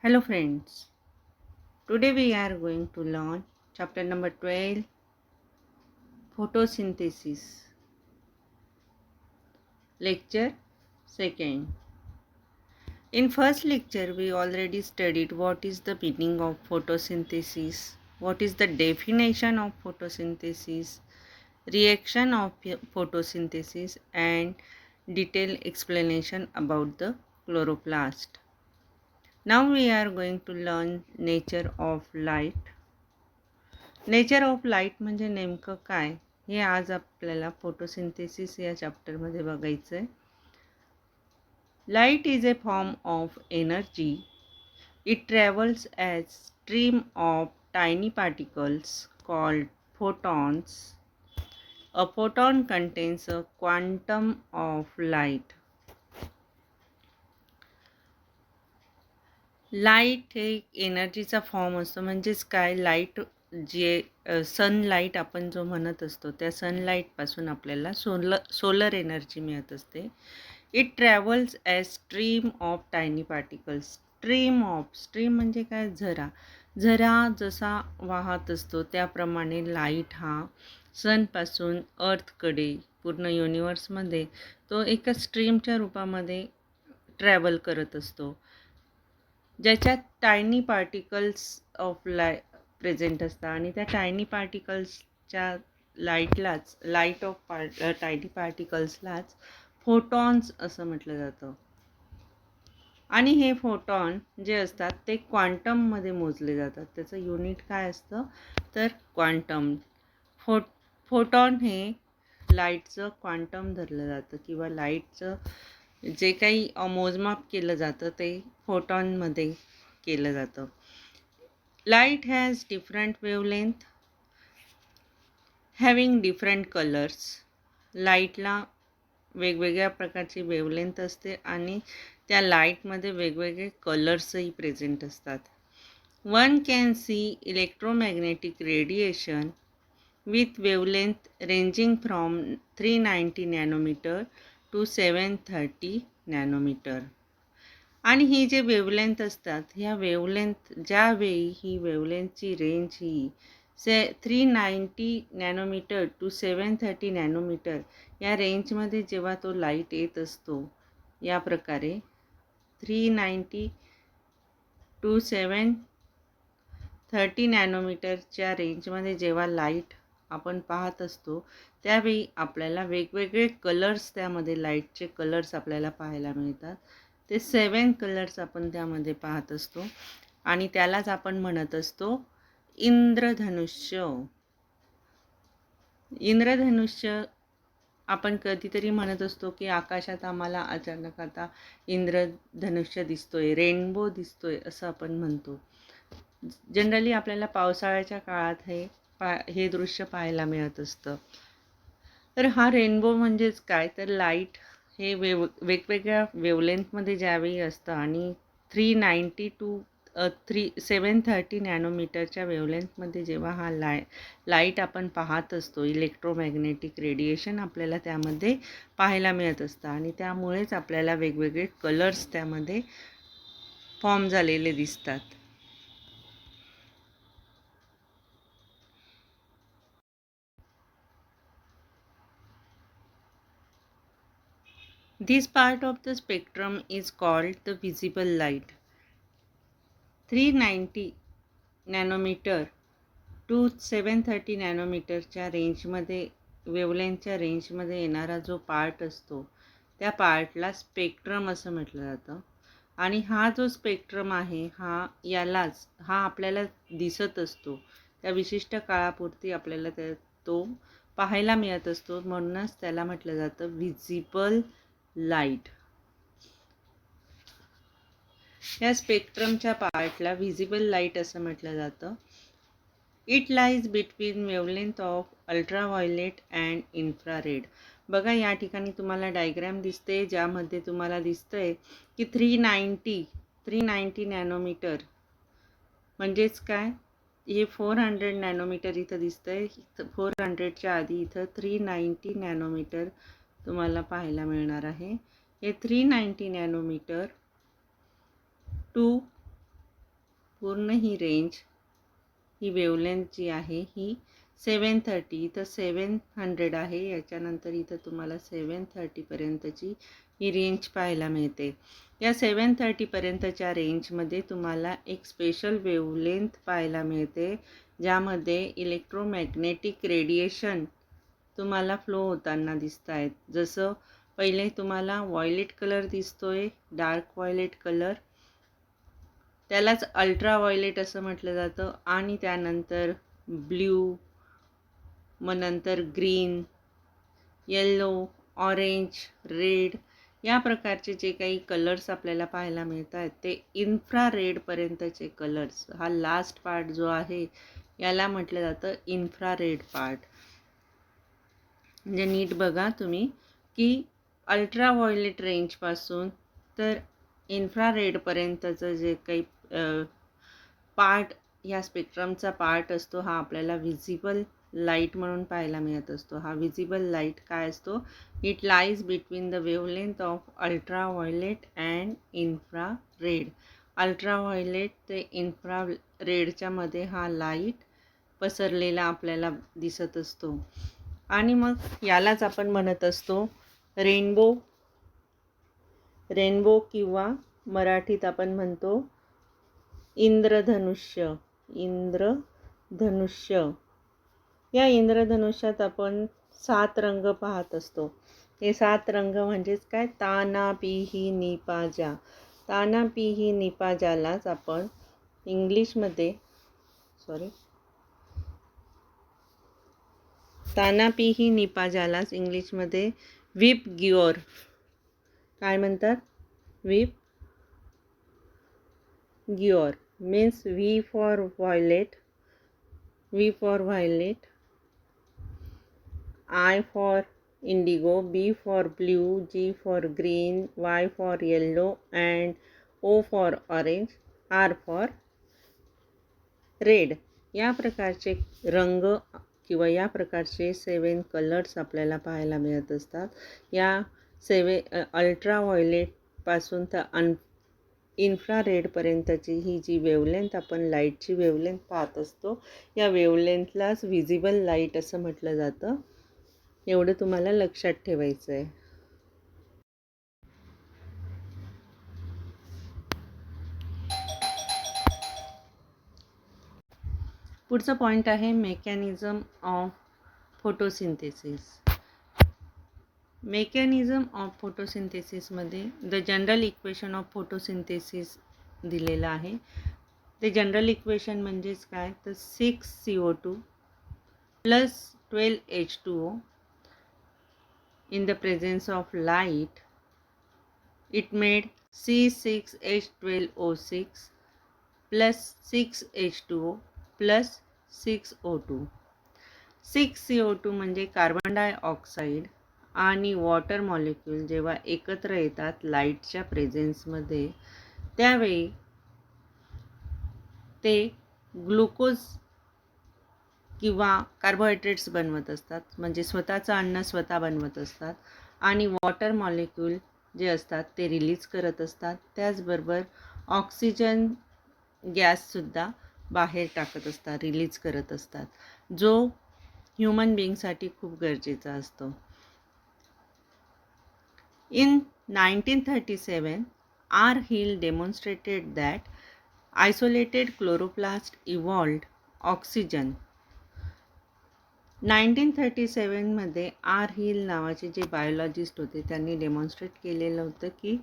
Hello friends, today we are going to learn chapter number 12, photosynthesis. Lecture 2nd. In first lecture we already studied what is the meaning of photosynthesis, what is the definition of photosynthesis, reaction of photosynthesis and detailed explanation about the chloroplast. Now we are going to learn nature of light. Nature of light म्हणजे नेमकं काय हे आज आपल्याला photosynthesis या चॅप्टरमध्ये बघायचं आहे. Light is a form of energy. It travels as stream of tiny particles called photons. A photon contains a quantum of light. Light हे एनर्जीचा फॉर्म असतो. म्हणजेच काय, लाईट जे सनलाईट आपण जो म्हणत असतो त्या सनलाईटपासून आपल्याला सोलर एनर्जी मिळत असते. It travels as stream of tiny particles. Stream म्हणजे काय, झरा. झरा जसा वाहत असतो त्याप्रमाणे लाईट हा सनपासून अर्थकडे पूर्ण युनिवर्समध्ये तो एका स्ट्रीमच्या रूपामध्ये ट्रॅव्हल करत असतो, ज्याच्यात टायनी पार्टिकल्स ऑफ प्रेझेंट असतात. आणि त्या टायनी पार्टिकल्सच्या लाईट ऑफ टायनी पार्टिकल्सलाच फोटॉन्स असं म्हटलं जातं. आणि हे फोटॉन जे असतात ते क्वांटममध्ये मोजले जातात. त्याचं युनिट काय असतं तर क्वांटम. फोटॉन हे लाईटचं क्वांटम धरलं जातं किंवा लाईटचं जे काही मोजमाप केलं जातं ते फोटॉनमध्ये केलं जातं. Light has different wavelength having different colours. लाईटला वेगवेगळ्या प्रकारची वेवलेंथ असते आणि त्या लाईटमध्ये वेगवेगळे कलर्सही प्रेझेंट असतात. One can see electromagnetic radiation with wavelength ranging from 390 nanometre to 730 nanometre. आणि ही जे वेवलेंथ असतात ह्या वेवलेंथ ज्यावेळी ही वेवलेंथची रेंज ही 390 नॅनोमीटर टू 730 नॅनोमीटर या रेंजमध्ये जेव्हा तो लाईट येत असतो, या प्रकारे 390 टू 730 नॅनोमीटरच्या रेंजमध्ये जेव्हा लाईट आपण पाहत असतो त्यावेळी आपल्याला वेगवेगळे कलर्स, त्यामध्ये लाईटचे कलर्स आपल्याला पाहायला मिळतात. ते 7 कलर्स आपण त्यामध्ये पाहत असतो आणि त्यालाच आपण म्हणत असतो इंद्रधनुष्य. इंद्रधनुष्य आपण कधीतरी म्हणत असतो की आकाशात आम्हाला अचानक आता इंद्रधनुष्य दिसतोय, रेनबो दिसतोय असं आपण म्हणतो. जनरली आपल्याला पावसाळ्याच्या काळात हे दृश्य पाहायला मिळत असतं. तर हा रेनबो म्हणजेच काय तर लाईट हे वेगवेगळ्या वेवलेंथमध्ये ज्यावेळी असतं आणि 390 टू 730 नॅनोमीटरच्या वेवलेंथमध्ये जेव्हा हा लाईट आपण पाहत असतो, इलेक्ट्रोमॅग्नेटिक रेडिएशन आपल्याला त्यामध्ये पाहायला मिळत असतं आणि त्यामुळेच आपल्याला वेगवेगळे कलर्स त्यामध्ये फॉर्म झालेले दिसतात. This part of the spectrum is called the visible light. 390 nanometre to 730 नॅनोमीटरच्या रेंजमध्ये, वेवलेंथच्या रेंजमध्ये येणारा जो पार्ट असतो त्या पार्टला स्पेक्ट्रम असं म्हटलं जातं. आणि हा जो स्पेक्ट्रम आहे हा आपल्याला दिसत असतो, त्या विशिष्ट काळापुरती आपल्याला तो पाहायला मिळत असतो, म्हणूनच त्याला म्हटलं जातं व्हिजिबल लाईट. या स्पेक्ट्रमच्या पार्टला व्हिजिबल लाईट असं म्हटलं जातं. It lies between wavelength of ultraviolet and infrared. बघा या ठिकाणी तुम्हाला डायग्रॅम दिसते, ज्यामध्ये तुम्हाला दिसतंय की 390 नॅनोमीटर म्हणजेच काय, हे 400 नॅनोमीटर इथं दिसतंय. 400च्या आधी इथं 390 नॅनोमीटर तुम्हाला पाहायला मिळणार आहे. हे 390 नॅनोमीटर टू पूर्ण ही रेंज, ही वेवलेंथ जी आहे ही 730, इथं 700 आहे, याच्यानंतर इथं तुम्हाला 730पर्यंतची ही रेंज पाहायला मिळते. या 730पर्यंतच्या रेंजमध्ये तुम्हाला एक स्पेशल वेवलेंथ पाहायला मिळते, ज्यामध्ये इलेक्ट्रोमॅग्नेटिक रेडिएशन तुम्हाला फ्लो होताना दिसत आहेत. जसं पहिले तुम्हाला व्हायलेट कलर दिसतोय, डार्क व्हायलेट कलर, त्यालाच अल्ट्रा व्हायलेट असं म्हटलं जातं. आणि त्यानंतर ब्ल्यू, मग नंतर ग्रीन, येल्लो, ऑरेंज, रेड या प्रकारचे जे काही कलर्स आपल्याला पाहायला मिळत आहेत ते इन्फ्रारेडपर्यंतचे कलर्स. हा लास्ट पार्ट जो आहे याला म्हटलं जातं इन्फ्रारेड पार्ट. म्हणजे नीट बघा तुम्ही की अल्ट्रा व्हायलेट रेंजपासून तर इन्फ्रारेडपर्यंतचं जे काही पार्ट, ह्या स्पेक्ट्रमचा पार्ट असतो हा आपल्याला व्हिजिबल लाईट म्हणून पाहायला मिळत असतो. हा व्हिजिबल लाईट काय असतो? It lies between the wavelength of ultra violet and infrared. Ultra violet ते इन्फ्रारेडच्या मध्ये हा लाईट पसरलेला आपल्याला दिसत असतो. आणि मग यालाच आपण म्हणत असतो रेनबो. रेनबो किंवा मराठीत आपण म्हणतो इंद्रधनुष्य. इंद्रधनुष्य. या इंद्रधनुष्यात आपण 7 रंग पाहत असतो. हे 7 रंग म्हणजेच काय? ताना पिही निपाजा. ताना पिही निपाजालाच आपण इंग्लिशमध्ये ताना पिही निपाजालाच इंग्लिशमध्ये विप गिओर काय म्हणतात? विप गिओर means V for violet, V for violet, I for indigo, B for blue, G for green, Y for yellow and O for orange, R for red. या प्रकारचे रंग किंवा या प्रकारचे 7 कलर्स आपल्याला पाहायला मिळत असतात. या अल्ट्रा व्हायलेटपासून तर इन्फ्रारेडपर्यंतची ही जी वेवलेंथ, आपण लाईटची वेवलेंथ पाहत असतो, या वेवलेंथलाच व्हिजिबल लाईट असं म्हटलं जातं. एवढं तुम्हाला लक्षात ठेवायचं आहे. पुढचा पॉईंट आहे mechanism of photosynthesis. Mechanism of फोटोसिंथेसिसमध्ये the general equation of photosynthesis दिलेलं आहे. ते जनरल इक्वेशन म्हणजेच काय? तर 6CO2 plus 12H2O in the presence of light, it made C6H12O6 plus 6H2O plus 6O2. 6CO2 म्हणजे कार्बन डायऑक्साईड आणि वॉटर मॉलिक्यूल जेव्हा एकत्र येतात लाईटच्या प्रेझेन्समध्ये, त्यावेळी ते ग्लुकोज किंवा कार्बोहायड्रेट्स बनवत असतात. म्हणजे स्वतःचं अन्न स्वतः बनवत असतात आणि वॉटर मॉलिक्यूल जे असतात ते रिलीज करत असतात. त्याचबरोबर ऑक्सिजन गॅससुद्धा बाहेर टाकत असतात, रिलीज करत असतात, जो ह्युमन बीइंगसाठी खूप गरजेचा असतो. In 1937, R. Hill demonstrated that isolated chloroplast evolved oxygen. 1937 मध्ये आर हिल नावाचे जे बायोलॉजिस्ट होते त्यांनी डेमॉन्स्ट्रेट केलेलं होतं की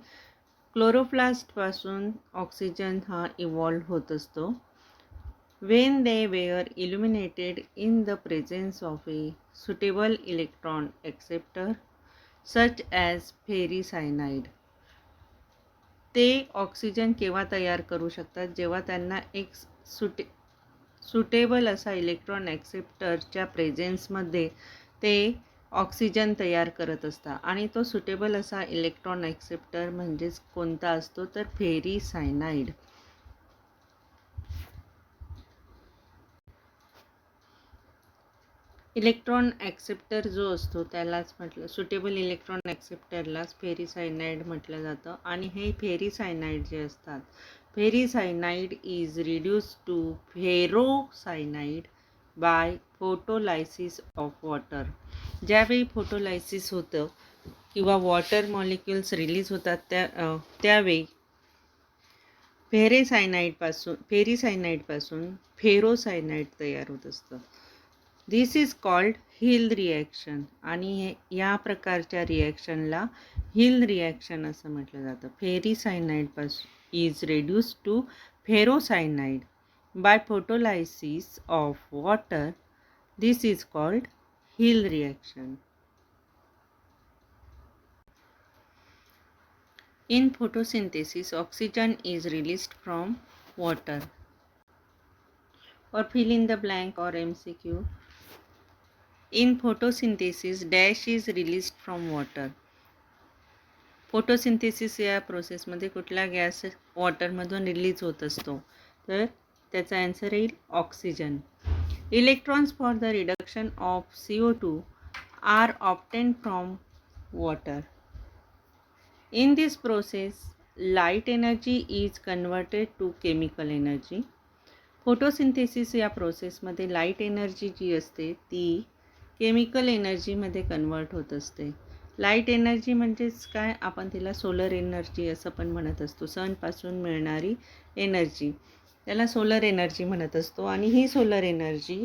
क्लोरोप्लास्टपासून ऑक्सिजन हा इव्हॉल्व होत असतो when they were illuminated in the presence of a suitable electron acceptor such as ferricyanide. ते ऑक्सिजन केव्हा तयार करू शकतात? जेव्हा त्यांना एक सुटेबल असा इलेक्ट्रॉन ॲक्सेप्टरच्या प्रेझेन्समध्ये ते ऑक्सिजन तयार करत असतात. आणि तो सुटेबल असा इलेक्ट्रॉन ॲक्सेप्टर म्हणजेच कोणता असतो? तर फेरिसायनाइड. इलेक्ट्रॉन ॲक्सेप्टर जो असतो त्यालाच सुटेबल इलेक्ट्रॉन ॲक्सेप्टरलाच फेरीसायनाईड म्हटलं जातं. आणि हे फेरीसायनाईड जे असतात, ferricyanide is reduce to ferrocyanide by photolysis of water. ज्यावेळी फोटोलायसिस होतं किंवा वॉटर मॉलिक्युल्स रिलीज होतात त्यावेळी फेरीसायनाईडपासून फेरोसायनाईड तयार होत असतं. This is called Hill reaction. आणि या प्रकारच्या रिॲक्शनला हिल रिॲक्शन असं म्हटलं जातं. फेरीसायनाईडपासून is reduce to ferrocyanide by photolysis of water. This is called Hill reaction. In photosynthesis, oxygen is released from water. Or fill in the blank or MCQ. In photosynthesis, dash is released from water. Photosynthesis या प्रोसेसमध्ये कुठला gas वॉटरमधून release होत असतो, तर त्याचा answer येईल oxygen. Electrons for the reduction of CO2 are obtained from water. In this process, light energy is converted to chemical energy. Photosynthesis या प्रोसेसमध्ये लाईट एनर्जी जी असते ती केमिकल एनर्जीमध्ये कन्वर्ट होत असते. लाईट एनर्जी म्हणजेच काय, आपण तिला सोलर एनर्जी असं पण म्हणत असतो. सनपासून मिळणारी एनर्जी त्याला सोलर एनर्जी म्हणत असतो. आणि ही सोलर एनर्जी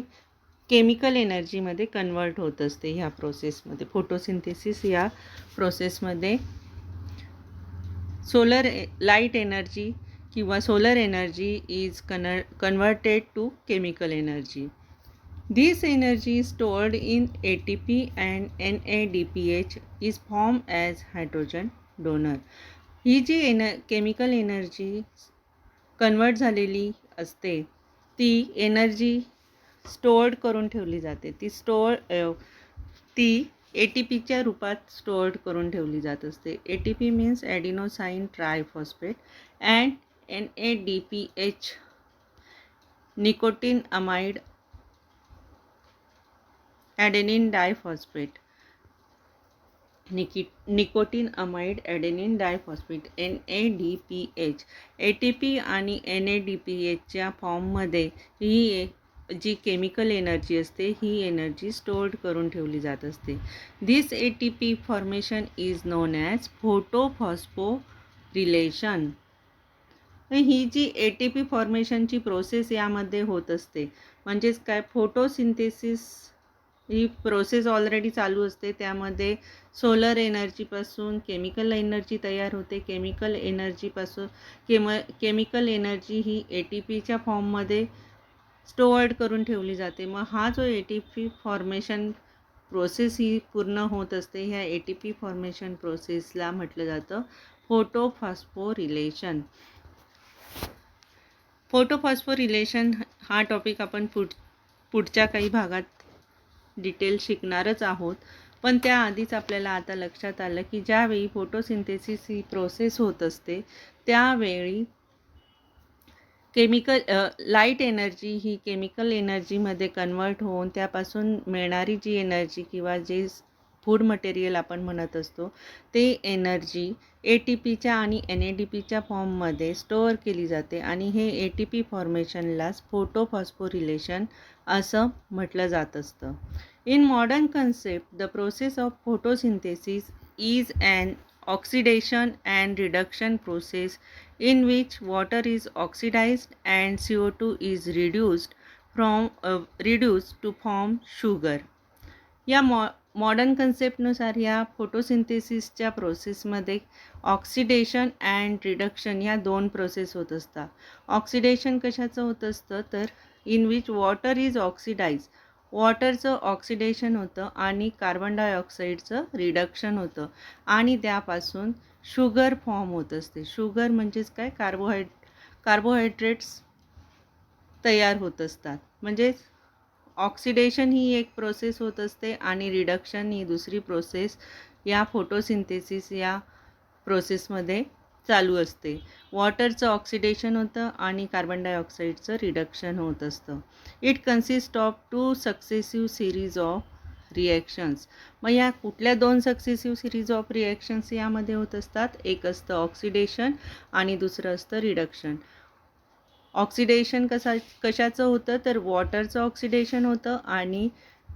केमिकल एनर्जीमध्ये कन्वर्ट होत असते ह्या प्रोसेसमध्ये. फोटोसिंथेसिस या प्रोसेसमध्ये लाईट एनर्जी किंवा solar energy is converted to chemical energy. This energy stored in ATP and NADPH is form as hydrogen donor. ही जी केमिकल एनर्जी कन्वर्ट झालेली असते ती एनर्जी स्टोअर्ड करून ठेवली जाते. ती ATPच्या रूपात स्टोअर्ड करून ठेवली जात असते. ATP means adenosine triphosphate and NADPH nicotine amide adenine diphosphate. Nicotine amide adenine diphosphate NADPH. ATP आणि NADPHच्या फॉर्ममध्ये ही जी केमिकल एनर्जी असते ही एनर्जी स्टोअर्ड करून ठेवली जात असते. This ATP formation is known as photophosphorylation. ही जी ATP फॉर्मेशनची प्रोसेस यामध्ये होत असते. म्हणजेच काय, फोटोसिंथेसिस ही प्रोसेस ऑलरेडी चालू असते. त्यामध्ये सोलर एनर्जीपासून केमिकल एनर्जी तयार होते. केमिकल एनर्जी ही ATPच्या फॉर्ममध्ये स्टोअर्ड करून ठेवली जाते. मग हा जो ATP फॉर्मेशन प्रोसेस ही पूर्ण होत असते, ह्या ATP फॉर्मेशन प्रोसेसला म्हटलं जातं फोटोफॉस्फोरिलेशन. फोटोफॉस्फोरिलेशन हा टॉपिक आपण पुढच्या काही भागात डिटेल शिकणारच आहोत. पण त्याआधीच आपल्याला आता लक्षात आलं की ज्यावेळी फोटोसिंथेसिस ही प्रोसेस होत असते त्यावेळी लाईट एनर्जी ही केमिकल एनर्जीमध्ये कन्वर्ट होऊन त्यापासून मिळणारी जी एनर्जी किंवा जे फूड मटेरियल आपण म्हणत असतो ते एनर्जी ATPच्या आणि NADPच्या फॉर्ममध्ये स्टोअर केली जाते. आणि हे ATP फॉर्मेशनलाच फोटोफॉस्फोरिलेशन असं म्हटलं जात असतं. In modern concept the process of photosynthesis is an oxidation and reduction process in which water is oxidized and CO2 is reduced to form sugar. या मॉडर्न कन्सेप्टनुसार या फोटोसिंथेसिसच्या प्रोसेसमध्ये ऑक्सिडेशन अँड रिडक्शन ह्या दोन process होत असतात. ऑक्सिडेशन कशाचं होत असतं, तर in which water is oxidise, वॉटरचं ऑक्सिडेशन होतं आणि कार्बन डायऑक्साईडचं रिडक्शन होतं आणि त्यापासून शुगर फॉर्म होत असते. शुगर म्हणजेच काय, कार्बोहायड्रेट्स तयार होत असतात. म्हणजेच ऑक्सिडेशन ही एक प्रोसेस होत असते आणि रिडक्शन ही दुसरी प्रोसेस या फोटोसिंथेसिस या प्रोसेसमध्ये चालू असते. वॉटरचं ऑक्सिडेशन होतं आणि कार्बन डायऑक्साईडचं रिडक्शन होत असतं. It consist of 2 successive series of reactions. मग या कुठल्या 2 सक्सेसिव्ह सिरीज ऑफ रिॲक्शन्स यामध्ये होत असतात? एक असतं ऑक्सिडेशन आणि दुसरं असतं रिडक्शन. ऑक्सिडेशन कशाचं होतं? तर वॉटरचं ऑक्सिडेशन होतं आणि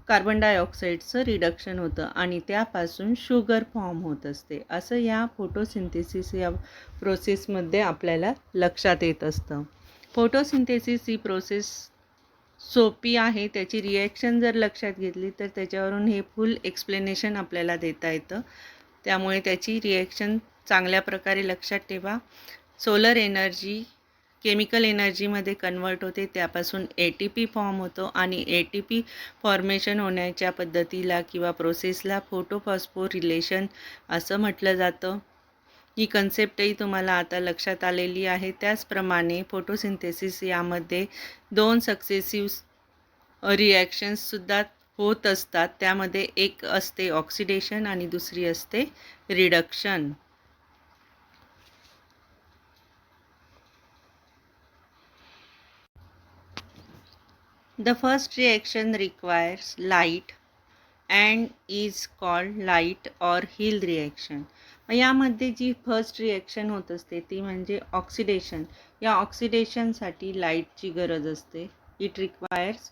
कार्बन डायऑक्साईडचं रिडक्शन होतं आणि त्यापासून शुगर फॉर्म होत असते. असं या फोटोसिंथेसिस या प्रोसेसमध्ये आपल्याला लक्षात येत असतं. फोटोसिंथेसिस ही प्रोसेस सोपी आहे. त्याची रिॲक्शन जर लक्षात घेतली तर त्याच्यावरून हे फुल एक्सप्लेनेशन आपल्याला देता येतं. त्यामुळे त्याची रिॲक्शन चांगल्या प्रकारे लक्षात ठेवा. सोलर एनर्जी केमिकल एनर्जीमध्ये कन्वर्ट होते, त्यापासून ATP फॉर्म होतो आणि ATP फॉर्मेशन होण्याच्या पद्धतीला किंवा प्रोसेसला फोटोफॉस्फोरिलेशन असं म्हटलं जातं. ही कन्सेप्टही तुम्हाला आता लक्षात आलेली आहे. त्याचप्रमाणे फोटोसिंथेसिस यामध्ये 2 सक्सेसिव्ह रिॲक्शन्ससुद्धा होत असतात. त्यामध्ये एक असते ऑक्सिडेशन आणि दुसरी असते reduction. The first reaction requires light and is called light or Hill reaction. यामध्ये जी फर्स्ट रिॲक्शन होत असते ती म्हणजे ऑक्सिडेशन. या ऑक्सिडेशनसाठी लाईटची गरज असते. इट रिक्वायर्स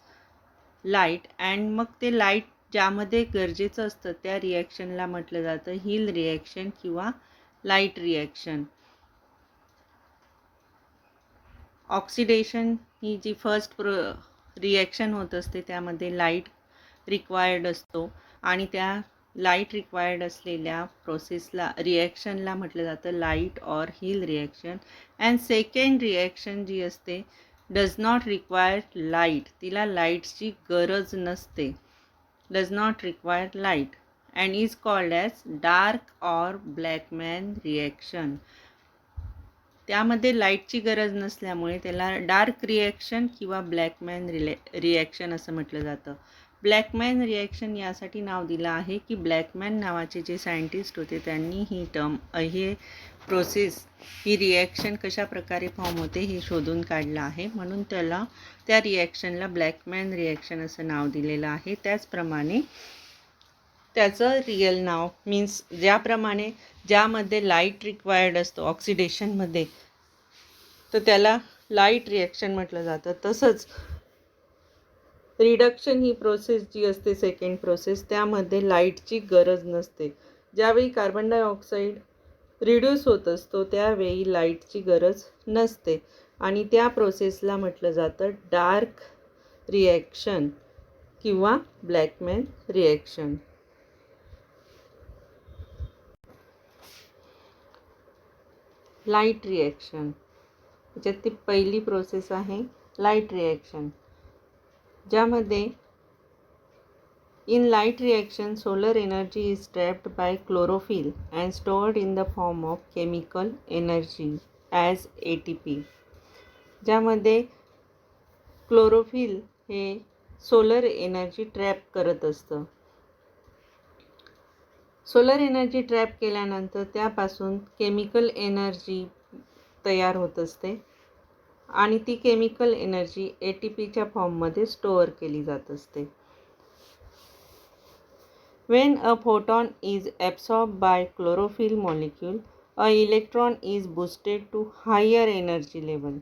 लाईट अँड मग ते लाईट ज्यामध्ये गरजेचं असतं त्या रिॲक्शनला म्हटलं जातं हिल रिॲक्शन किंवा लाईट रिॲक्शन. ऑक्सिडेशन ही जी फर्स्ट रिॲक्शन होत असते त्यामध्ये लाईट रिक्वायर्ड असतो आणि त्या लाईट रिक्वायर्ड असलेल्या प्रोसेसला रिॲक्शनला म्हटलं जातं light or Hill reaction. And second reaction जी असते डज नॉट रिक्वायर लाईट, तिला लाईटची गरज नसते, does not require light and is called as dark or Blackman reaction. त्यामध्ये लाईटची गरज नसल्यामुळे त्याला डार्क रिॲक्शन किंवा ब्लॅकमॅन रिॲक्शन असं म्हटलं जातं. ब्लॅकमॅन रिॲक्शन यासाठी नाव दिलं आहे की ब्लॅकमॅन नावाचे जे सायंटिस्ट होते त्यांनी ही हे प्रोसेस ही रिॲक्शन कशा प्रकारे फॉर्म होते हे शोधून काढलं आहे, म्हणून त्या रिॲक्शनला ब्लॅकमॅन रिॲक्शन असं नाव दिलेलं आहे. त्याचप्रमाणे त्याचं रिअल नाव मीन्स ज्यामध्ये लाईट रिक्वायर्ड असतो ऑक्सिडेशनमध्ये तर त्याला लाईट रिॲक्शन म्हटलं जातं. तसंच रिडक्शन ही प्रोसेस जी असते सेकंड प्रोसेस त्यामध्ये लाईटची गरज नसते. ज्यावेळी कार्बन डायऑक्साईड रिड्यूस होत असतो त्यावेळी लाईटची गरज नसते आणि त्या प्रोसेसला म्हटलं जातं डार्क रिॲक्शन किंवा ब्लॅकमॅन रिॲक्शन. लाईट रिॲक्शन त्याच्यात ती पहिली प्रोसेस आहे लाईट रिॲक्शन, ज्यामध्ये in light reaction solar energy is trapped bye chlorophyll and stored in the form of chemical energy as ATP. ज्यामध्ये क्लोरोफिल हे सोलर एनर्जी ट्रॅप करत असतं. सोलर एनर्जी ट्रॅप केल्यानंतर त्यापासून केमिकल एनर्जी तयार होत असते आणि ती केमिकल एनर्जी ATPच्या फॉर्ममध्ये स्टोअर केली जात असते. When a photon is absorbed by chlorophyll molecule, a electron is boosted to higher energy level.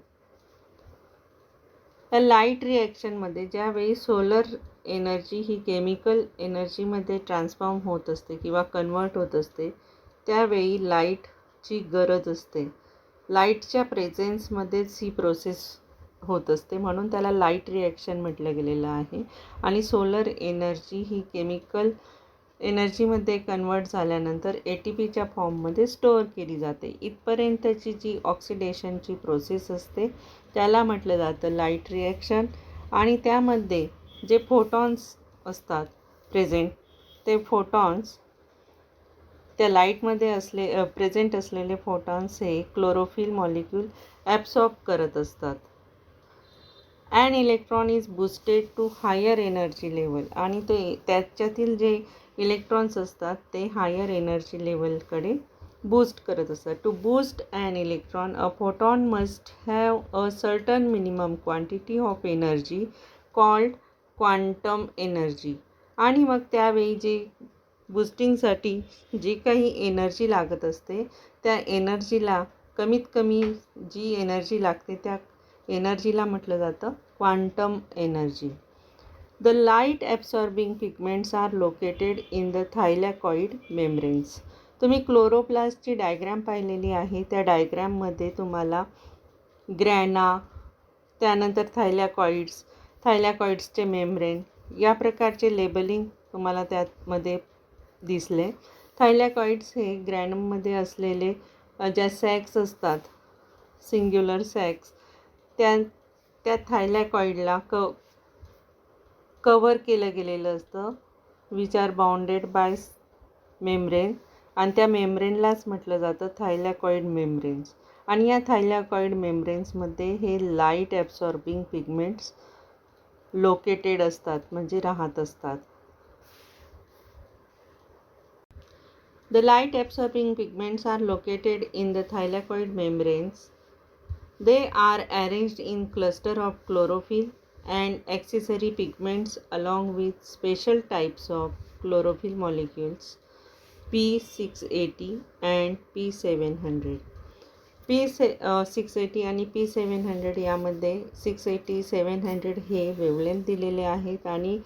या लाईट रिॲक्शनमध्ये ज्यावेळी सोलर एनर्जी ही केमिकल एनर्जीमध्ये ट्रान्सफॉर्म होत असते किंवा कन्वर्ट होत असते त्यावेळी लाईटची गरज असते. लाईटच्या प्रेझेन्समध्येच ही प्रोसेस होत असते, म्हणून त्याला लाईट रिॲक्शन म्हटलं गेलेलं आहे. आणि सोलर एनर्जी ही केमिकल एनर्जीमध्ये कन्वर्ट झाल्यानंतर ATPच्या फॉर्ममध्ये स्टोअर केली जाते. इथपर्यंतची जी ऑक्सिडेशनची प्रोसेस असते त्याला म्हटलं जातं लाईट रिॲक्शन. आणि त्यामध्ये जे फोटॉन्स असतात प्रेझेंट ते फोटॉन्स त्या लाईटमध्ये प्रेझेंट असलेले फोटॉन्स हे क्लोरोफिल मॉलिक्यूल ॲब्सॉर्ब करत असतात. An electron is boosted to higher energy level आणि त्याच्यातील जे इलेक्ट्रॉन्स असतात ते हायर एनर्जी लेवलकडे बूस्ट करत असतात. To boost an electron a photon must have a certain minimum quantity of energy called quantum energy. आणि मग त्यावेळी जे बूस्टिंगसाठी जी काही एनर्जी लागत असते त्या एनर्जीला कमीत कमी जी एनर्जी लागते त्या एनर्जीला म्हटलं जातं quantum energy. The light absorbing pigments are located in the thylakoid membranes. तुम्ही क्लोरोप्लास्टची डायग्रॅम पाहिलेली आहे. त्या डायग्रॅममध्ये तुम्हाला ग्रॅना, त्यानंतर थायलॅकॉइड्सचे मेम्ब्रेन या प्रकारचे लेबलिंग तुम्हाला त्यामध्ये दिसले. थायलॅकॉइड्स हे ग्रॅनममध्ये असलेले ज्या सॅक्स असतात, सिंग्युलर सॅक्स, त्या थायलॅकॉइडला कव्हर केलं गेलेलं असतं, which are bounded by membrane, आणि त्या मेम्ब्रेनलाच म्हटलं जातं थायलॅकॉइड मेम्ब्रेन्स. आणि या थायलॅकॉइड मेम्ब्रेन्समध्ये हे लाईट ॲब्सॉर्बिंग पिगमेंट्स लोकेटेड असतात, म्हणजे राहत असतात. The light absorbing pigments are located in the thylakoid membranes. They are arranged in cluster of chlorophyll and accessory pigments along with special types of chlorophyll molecules P680 and P700. P680 आणि P700 यामध्ये 680 700 हे wavelength दिलेले आहेत आणि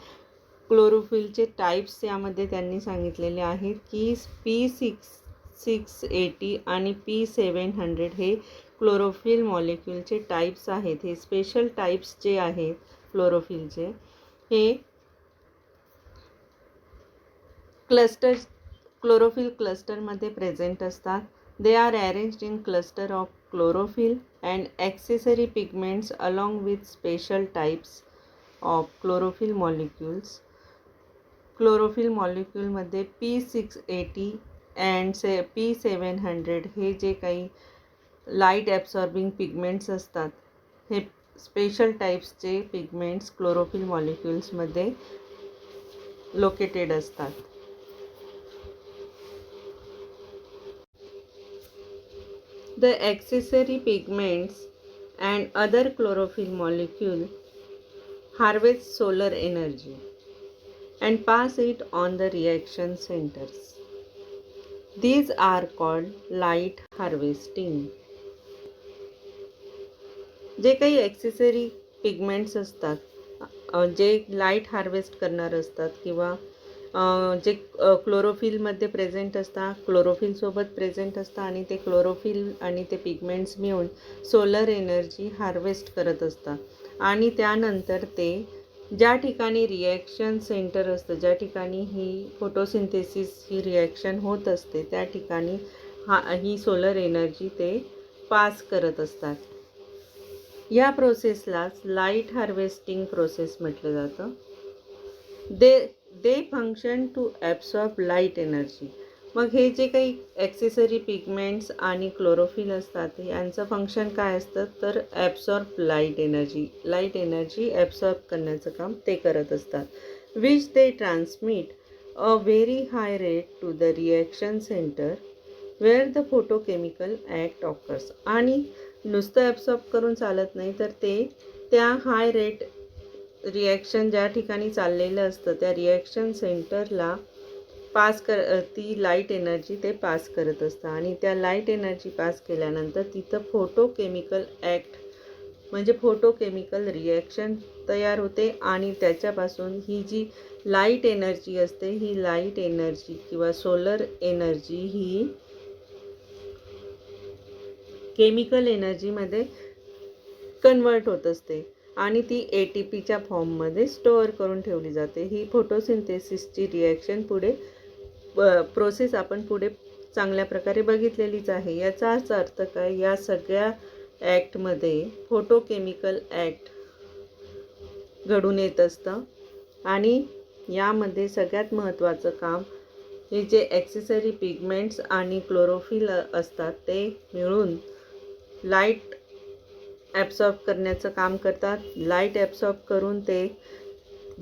क्लोरोफिलचे types यामध्ये त्यांनी सांगितलेले आहेत की P680 आणि P700 हे क्लोरोफिल मॉलिक्यूलचे टाईप्स आहेत. हे स्पेशल टाईप्स जे आहेत क्लोरोफिलचे हे क्लोरोफिल क्लस्टरमध्ये प्रेझेंट असतात. They are arranged in cluster of chlorophyll and accessory pigments along with special types of chlorophyll molecules. Chlorophyll मॉलिक्यूलमध्ये P680 अँड P700 हे जे काही लाईट ॲब्सॉर्बिंग पिगमेंट्स असतात, हे स्पेशल टाईप्सचे पिगमेंट्स क्लोरोफिल मॉलिक्यूल्समध्ये लोकेटेड असतात. The accessory pigments and other chlorophyll molecule harvest solar energy and pass it on the reaction centers. These are called light harvesting. जे काही ॲक्सेसरी पिगमेंट्स असतात, जे light harvest करणार असतात किंवा जे क्लोरोफिलमध्ये प्रेझेंट असतात, क्लोरोफिलसोबत प्रेझेंट असतात आणि ते क्लोरोफिल आणि ते पिगमेंट्स मिळून सोलर एनर्जी हार्वेस्ट करत असतात. आणि त्यानंतर ते ज्या ठिकाणी रिॲक्शन सेंटर असतं, ज्या ठिकाणी ही फोटोसिंथेसिस ही रिॲक्शन होत असते, त्या ठिकाणी ही सोलर एनर्जी ते पास करत असतात. या प्रोसेसलाच लाईट हार्वेस्टिंग प्रोसेस म्हटलं जातं. They function to absorb light energy. मग हे जे काही ॲक्सेसरी पिगमेंट्स आणि क्लोरोफिल असतात यांचं फंक्शन काय असतं तर ॲब्सॉर्ब लाईट एनर्जी ॲब्सॉर्ब करण्याचं काम ते करत असतात. Which they transmit a very high rate to the reaction centre where the photochemical act occurs. आणि नुसतं ॲब्सॉर्ब करून चालत नाही, तर ते त्या हाय रेट रिॲक्शन ज्या ठिकाणी चाललेलं असतं त्या रिॲक्शन सेंटरला ती लाईट एनर्जी ते पास करत असतं. आणि त्या लाईट एनर्जी पास केल्यानंतर तिथं फोटोकेमिकल ॲक्ट म्हणजे फोटोकेमिकल रिॲक्शन तयार होते आणि त्याच्यापासून ही जी लाईट एनर्जी असते ही लाईट एनर्जी किंवा सोलर एनर्जी ही केमिकल एनर्जीमध्ये कन्वर्ट होत असते आणि ती ATPच्या फॉर्ममध्ये स्टोअर करून ठेवली जाते. ही फोटोसिंथेसिसची रिॲक्शन प्रोसेस आपण पुढे चांगल्या प्रकारे बघितलेलीच आहे. याचाच अर्थ काय, या सगळ्या ॲक्टमध्ये फोटोकेमिकल ॲक्ट घडून येत असतं आणि यामध्ये सगळ्यात महत्त्वाचं काम हे जे ॲक्सेसरी पिगमेंट्स आणि क्लोरोफिल असतात ते मिळून लाईट ॲब्सॉर्ब करण्याचं काम करतात. लाईट ॲब्सॉर्ब करून ते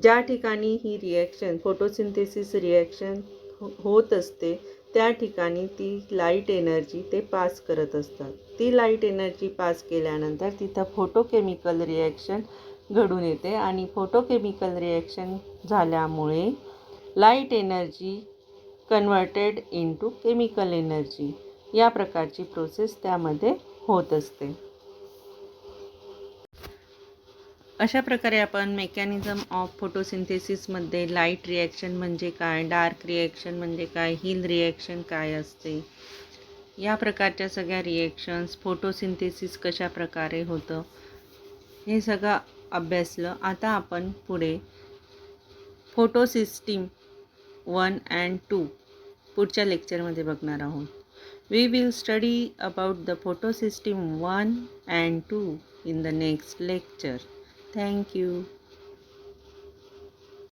ज्या ठिकाणी ही रिॲक्शन फोटोसिंथेसिस रिॲक्शन होत असते त्या ठिकाणी ती लाईट एनर्जी ते पास करत असतात. ती लाईट एनर्जी पास केल्यानंतर तिथं फोटोकेमिकल रिॲक्शन घडून येते आणि फोटोकेमिकल रिॲक्शन झाल्यामुळे light energy converted into chemical energy या प्रकारची प्रोसेस त्यामध्ये होत असते. अशा प्रकारे आपण मेकॅनिझम ऑफ फोटोसिंथेसिसमध्ये लाईट रिॲक्शन म्हणजे काय, डार्क रिॲक्शन म्हणजे काय, हील रिॲक्शन काय असते, या प्रकारच्या सगळ्या रिॲक्शन्स, फोटोसिंथेसिस कशा प्रकारे होतं, हे सगळं अभ्यासलं. आता आपण पुढे फोटोसिस्टीम 1 and 2 पुढच्या लेक्चरमध्ये बघणार आहोत. We will study about the photosystem 1 and 2 in the next lecture. Thank you.